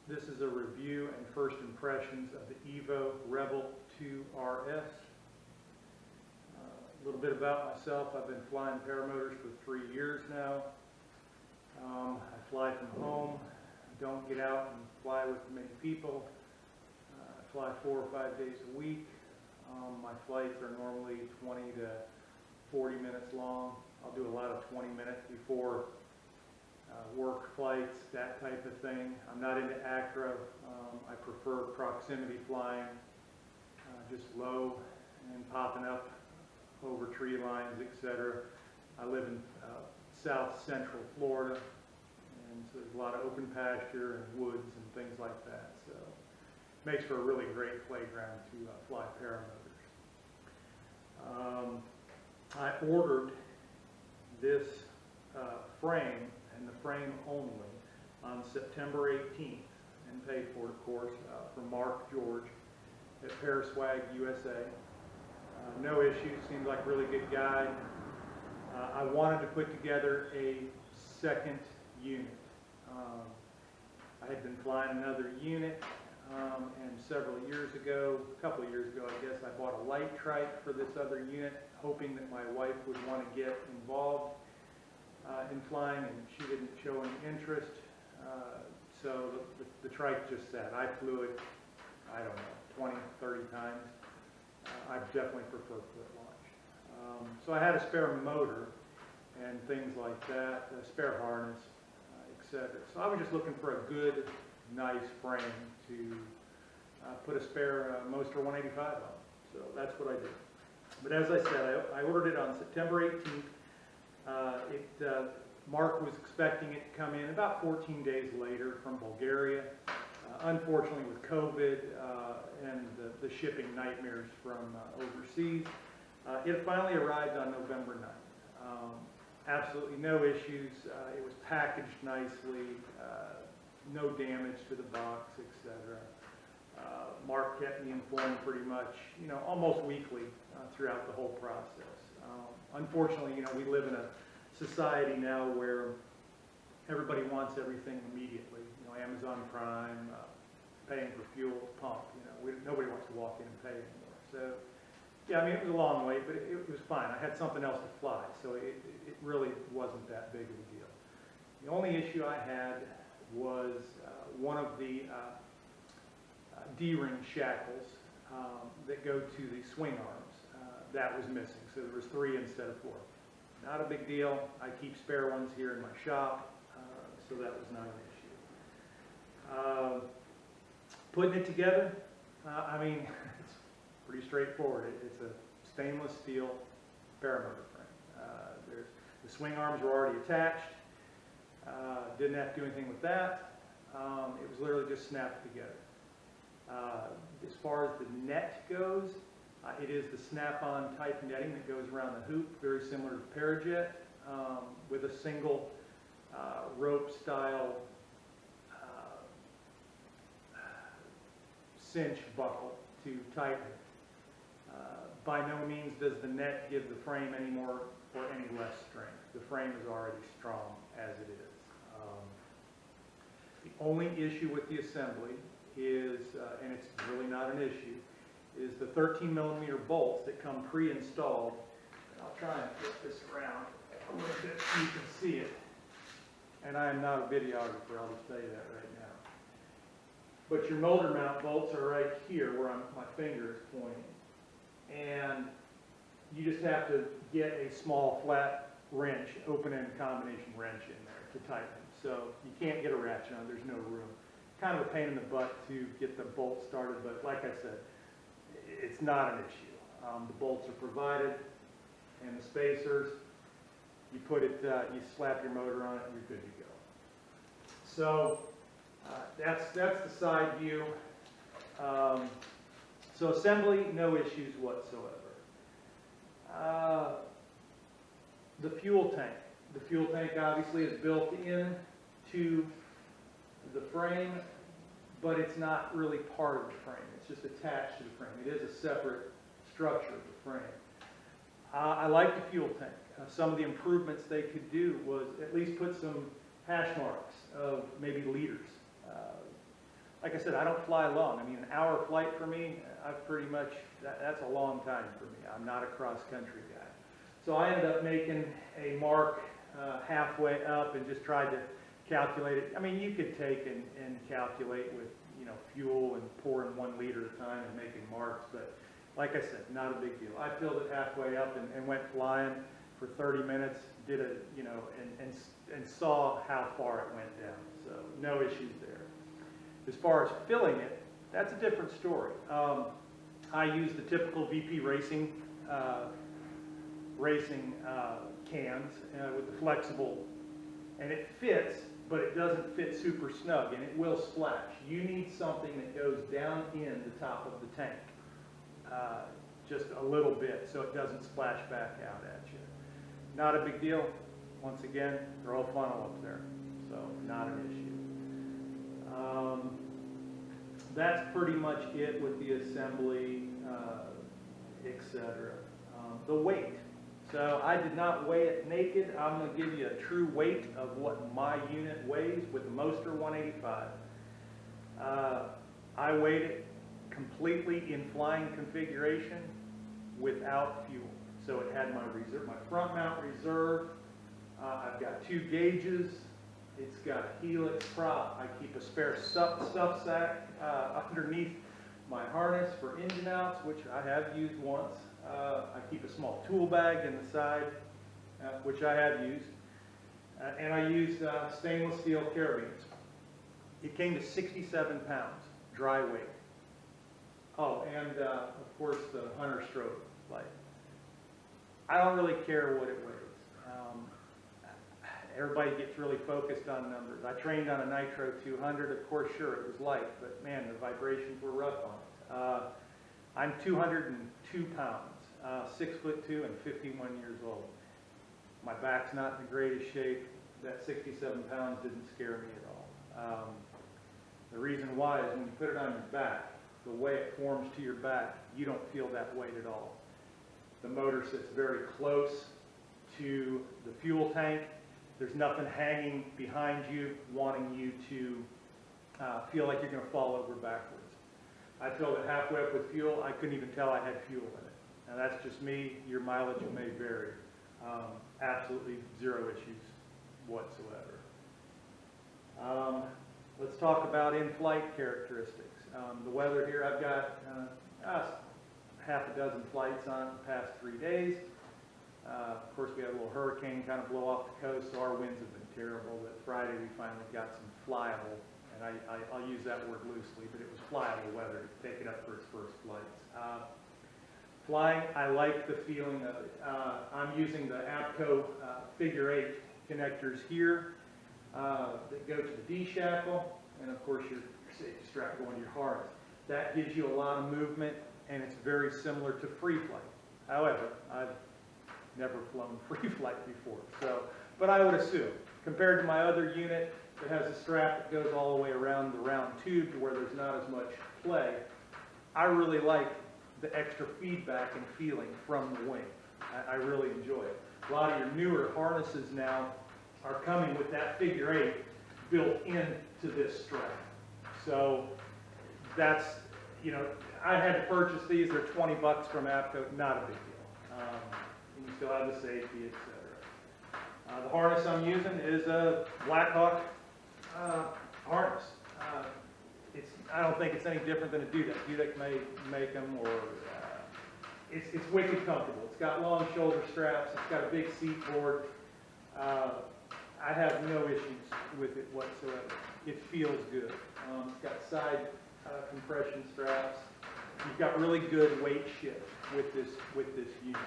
This is a review and first impressions of the EVO Rebel 2RS. A little bit about myself. I've been flying paramotors for 3 years now. I fly from home. I don't get out and fly with many people. I fly 4 or 5 days a week. My flights are normally 20 to 40 minutes long. I'll do a lot of 20 minutes before work flights, that type of thing. I'm not into acro. I prefer proximity flying, just low and popping up over tree lines, etc. I live in south central Florida, and so there's a lot of open pasture and woods and things like that. So it makes for a really great playground to fly paramotors. I ordered this frame and the frame only on September 18th and paid for it, of course, from Mark George at Paraswag USA. No issues, seems like a really good guy. I wanted to put together a second unit. I had been flying another unit, and several years ago, a couple of years ago I guess, I bought a light trike for this other unit, hoping that my wife would want to get involved in flying, and she didn't show any interest. So the trike just sat. I flew it, I don't know, 20, 30 times. I definitely prefer foot launch. So I had a spare motor and things like that, a spare harness, etc. So I was just looking for a good, nice frame to put a spare Moster 185 on. So that's what I did. But as I said, I ordered it on September 18th. Mark was expecting it to come in about 14 days later from Bulgaria. Unfortunately, with COVID and the shipping nightmares from overseas, it finally arrived on November 9th. Absolutely no issues. It was packaged nicely, no damage to the box, etc. Mark kept me informed pretty much, almost weekly throughout the whole process. Unfortunately, we live in a society now where everybody wants everything immediately. Amazon Prime, paying for fuel at the pump. Nobody wants to walk in and pay anymore. So, yeah, I mean, it was a long wait, but it was fine. I had something else to fly, so it really wasn't that big of a deal. The only issue I had was one of the D-ring shackles that go to the swing arms. That was missing, so there was 3 instead of 4. Not a big deal. I keep spare ones here in my shop, so that was not an issue. Putting it together, I mean, it's pretty straightforward. It's a stainless steel paramotor frame. The swing arms were already attached. Didn't have to do anything with that. It was literally just snapped together. As far as the net goes, it is the snap-on type netting that goes around the hoop, very similar to Parajet, with a single rope-style cinch buckle to tighten it. By no means does the net give the frame any more or any less strength. The frame is already strong as it is. The only issue with the assembly is, and it's really not an issue, is the 13mm bolts that come pre-installed. I'll try and flip this around a little bit so you can see it. And I am not a videographer, I'll just tell you that right now. But your motor mount bolts are right here where my finger is pointing. And you just have to get a small flat wrench, open-end combination wrench in there to tighten it. So you can't get a ratchet on, there's no room. Kind of a pain in the butt to get the bolt started, but like I said, it's not an issue. The bolts are provided, and the spacers, you put it, you slap your motor on it, and you're good to go. So that's the side view. So assembly, no issues whatsoever. The fuel tank. The fuel tank obviously is built into the frame, but it's not really part of the frame. It's just attached to the frame. It is a separate structure of the frame. I like the fuel tank. Some of the improvements they could do was at least put some hash marks of maybe liters. like I said, I don't fly long. I mean, an hour flight for me, I've pretty much, that's a long time for me. I'm not a cross-country guy. So I ended up making a mark halfway up and just tried to calculate it. I mean, you could take and calculate with, you know, fuel and pouring 1 liter at a time and making marks, but like I said, not a big deal. I filled it halfway up and went flying for 30 minutes, did a, you know, and saw how far it went down. So no issues there. As far as filling it, that's a different story. I use the typical VP Racing cans with the flexible, and it fits, but it doesn't fit super snug, and it will splash. You need something that goes down in the top of the tank, just a little bit, so it doesn't splash back out at you. Not a big deal. Once again, throw a funnel up there, so not an issue. That's pretty much it with the assembly, etc. The weight. So I did not weigh it naked. I'm going to give you a true weight of what my unit weighs with the Moster 185. I weighed it completely in flying configuration without fuel. So it had my reserve, my front mount reserve. I've got 2 gauges. It's got a helix prop. I keep a spare stuff sack underneath my harness for engine outs, which I have used once. I keep a small tool bag in the side, which I have used. And I used stainless steel carabines. It came to 67 pounds, dry weight. Oh, and of course the Hunter stroke light. I don't really care what it weighs. Everybody gets really focused on numbers. I trained on a Nitro 200. Of course, sure, it was light, but man, the vibrations were rough on it. I'm 202 pounds, 6'2" and 51 years old. My back's not in the greatest shape. That 67 pounds didn't scare me at all. The reason why is when you put it on your back, the way it forms to your back, you don't feel that weight at all. The motor sits very close to the fuel tank. There's nothing hanging behind you wanting you to feel like you're going to fall over backwards. I filled it halfway up with fuel. I couldn't even tell I had fuel in it. Now that's just me. Your mileage may vary. Absolutely 0 issues whatsoever. Let's talk about in-flight characteristics. The weather here, I've got half a dozen flights on the past 3 days. Of course, we had a little hurricane kind of blow off the coast, so our winds have been terrible. But Friday, we finally got some flyable, and I'll use that word loosely, but it was flyable weather to take it up for its first flights. Flying, I like the feeling of it. I'm using the APCO figure 8 connectors here that go to the D-shackle, and of course your safety strap going to your harness. That gives you a lot of movement, and it's very similar to free flight. However, I've never flown free flight before, but I would assume, compared to my other unit that has a strap that goes all the way around the round tube to where there's not as much play, I really like the extra feedback and feeling from the wing. I really enjoy it. A lot of your newer harnesses now are coming with that figure 8 built into this strap. So that's, you know, I had to purchase these. They're 20 bucks from APCO, not a big deal. And you still have the safety, etc. The harness I'm using is a Blackhawk harness. I don't think it's any different than a Dudek. Dudek may make them, or it's wicked comfortable. It's got long shoulder straps. It's got a big seat board. I have no issues with it whatsoever. It feels good. It's got side compression straps. You've got really good weight shift with this unit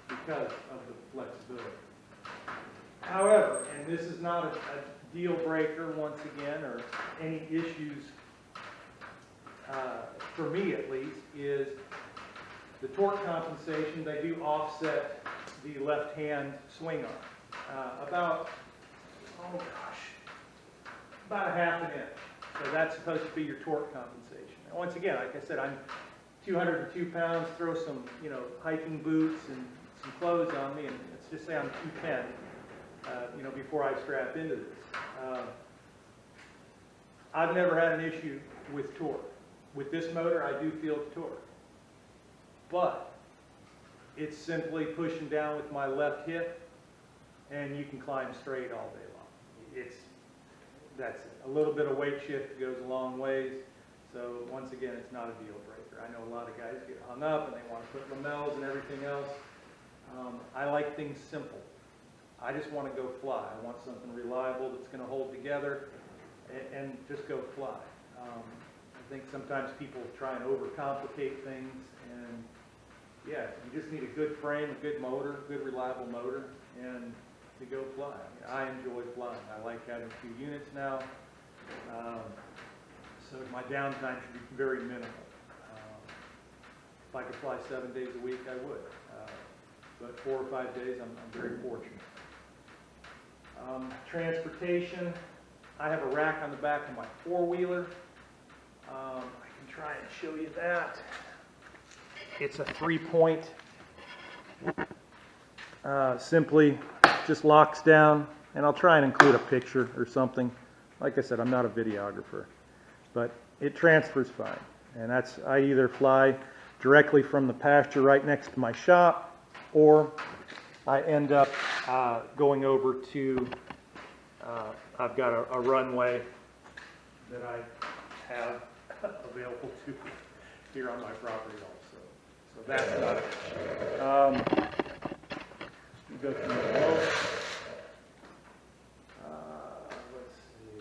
because of the flexibility. However, and this is not a deal breaker once again, or any issues for me at least, is the torque compensation. They do offset the left hand swing arm about a half an inch. So that's supposed to be your torque compensation. And once again, like I said, I'm 202 pounds. Throw some, hiking boots and some clothes on me, and let's just say I'm 210. Before I strap into this. I've never had an issue with torque. With this motor, I do feel the torque. But it's simply pushing down with my left hip, and you can climb straight all day long. That's it. A little bit of weight shift goes a long ways. So once again, it's not a deal breaker. I know a lot of guys get hung up and they want to put lamels and everything else. I like things simple. I just want to go fly. I want something reliable that's going to hold together and just go fly. I think sometimes people try and overcomplicate things, and yeah, you just need a good frame, a good motor, good reliable motor, and to go fly. I enjoy flying. I like having 2 units now, so my downtime should be very minimal. If I could fly 7 days a week, I would, but 4 or 5 days, I'm very fortunate. Transportation, I have a rack on the back of my 4-wheeler. I can try and show you that. It's a 3-point, simply just locks down, and I'll try and include a picture or something. Like I said, I'm not a videographer, but it transfers fine. And I either fly directly from the pasture right next to my shop, or I end up going over to, I've got a runway that I have available to here on my property also. So that's not it. Go through the below. Let's see.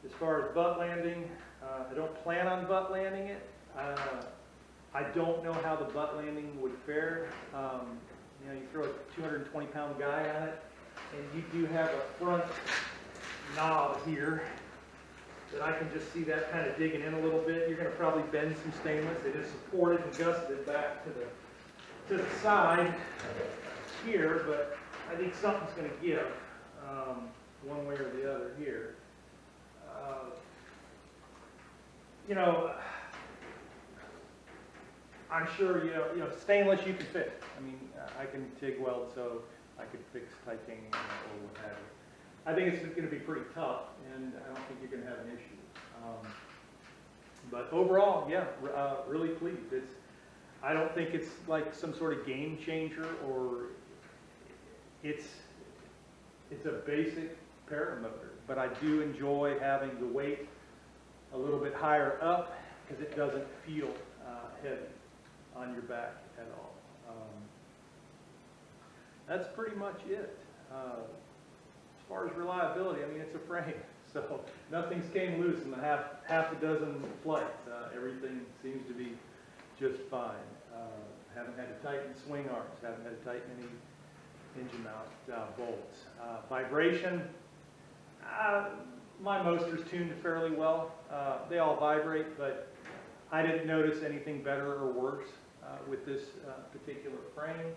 As far as butt landing, I don't plan on butt landing it. I don't know how the butt landing would fare. You know, you throw a 220-pound guy on it, and you do have a front knob here that I can just see that kind of digging in a little bit. You're going to probably bend some stainless. It is supported and gusseted back to the side here, but I think something's going to give one way or the other here. You know, I'm sure you know stainless you can fix. I mean, I can TIG weld, so I could fix titanium or what have you. I think it's going to be pretty tough, and I don't think you're going to have an issue. But overall, yeah, really pleased. I don't think it's like some sort of game changer, or it's a basic paramotor. But I do enjoy having the weight a little bit higher up because it doesn't feel heavy on your back at all. That's pretty much it. As far as reliability, I mean, it's a frame, so nothing's came loose in the half a dozen flights. Everything seems to be just fine. Haven't had to tighten swing arms, haven't had to tighten any engine mount bolts. Vibration, my motor's tuned fairly well. They all vibrate, but I didn't notice anything better or worse with this particular frame.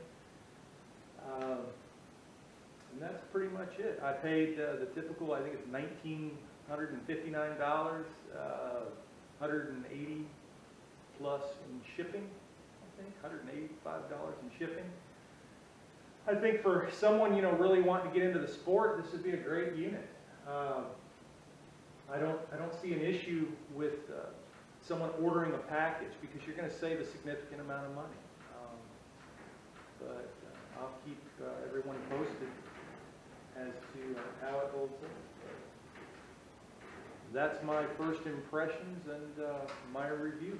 And that's pretty much it. I paid the typical, I think it's $1,959, $180 plus in shipping, I think, $185 in shipping. I think for someone, you know, really wanting to get into the sport, this would be a great unit. I don't see an issue with someone ordering a package because you're going to save a significant amount of money. But I'll keep everyone posted as to how it holds up. That's my first impressions and my review.